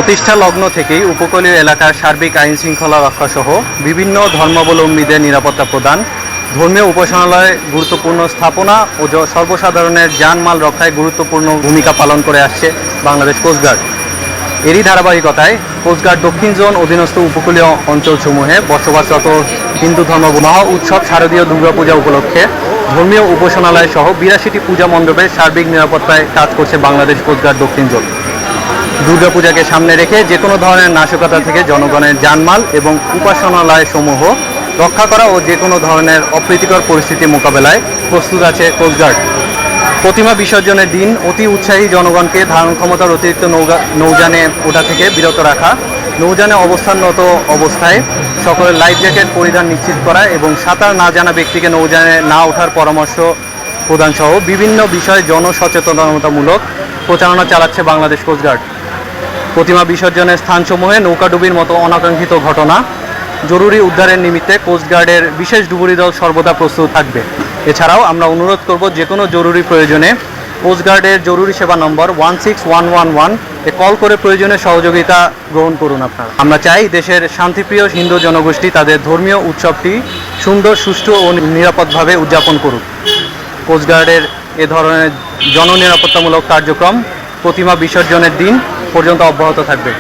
প্রতিষ্ঠা লগ্ন থেকেই উপকূলীয় এলাকার সার্বিক আইন শৃঙ্খলা রক্ষাসহ বিভিন্ন ধর্মাবলম্বীদের নিরাপত্তা প্রদান, ধর্মীয় উপাসনালয়ে গুরুত্বপূর্ণ স্থাপনা ও সর্বসাধারণের জানমাল রক্ষায় গুরুত্বপূর্ণ ভূমিকা পালন করে আসছে বাংলাদেশ কোস্টগার্ড। এরই ধারাবাহিকতায় কোস্টগার্ড দক্ষিণ জোন অধীনস্থ উপকূলীয় অঞ্চলসমূহে বসবাসরত হিন্দু ধর্ম মহা উৎসব শারদীয় দুর্গাপূজা উপলক্ষে ধর্মীয় উপাসনালয় সহ ৮২টি পূজা মণ্ডপের সার্বিক নিরাপত্তায় কাজ করছে বাংলাদেশ কোস্টগার্ড দক্ষিণ জোন। দুর্গাপূজাকে সামনে রেখে যে কোনো ধরনের নাশকতা থেকে জনগণের জানমাল এবং উপাসনালয়সমূহ রক্ষা করা ও যে কোনো ধরনের অপ্রীতিকর পরিস্থিতি মোকাবেলায় প্রস্তুত আছে কোস্টগার্ড। প্রতিমা বিসর্জনের দিন অতি উৎসাহী জনগণকে ধারণ ক্ষমতার অতিরিক্ত নৌযানে ওঠা থেকে বিরত রাখা, নৌযানে অবস্থানরত অবস্থায় সকলের লাইফ জ্যাকেট পরিধান নিশ্চিত করা এবং সাঁতার না জানা ব্যক্তিকে নৌযানে না ওঠার পরামর্শ প্রদান সহ বিভিন্ন বিষয়ে জনসচেতনতামূলক প্রচারণা চালাচ্ছে বাংলাদেশ কোস্টগার্ড। প্রতিমা বিসর্জনের স্থানসমূহে নৌকাডুবির মতো অনাকাঙ্ক্ষিত ঘটনা জরুরি উদ্ধারের নিমিত্তে কোস্টগার্ডের বিশেষ ডুবুরি দল সর্বদা প্রস্তুত থাকবে। এছাড়াও আমরা অনুরোধ করব যে কোনো জরুরি প্রয়োজনে কোস্টগার্ডের জরুরি সেবা নম্বর 16111 এ কল করে প্রয়োজনীয় সহযোগিতা গ্রহণ করুন আপনারা। আমরা চাই দেশের শান্তিপ্রিয় হিন্দু জনগোষ্ঠী তাদের ধর্মীয় উৎসবটি সুন্দর, সুষ্ঠু ও নিরাপদভাবে উদযাপন করুক। কোস্টগার্ডের এ ধরনের জননিরাপত্তামূলক কার্যক্রম প্রতিমা বিসর্জনের দিন পর্যন্ত অব্যাহত থাকবে।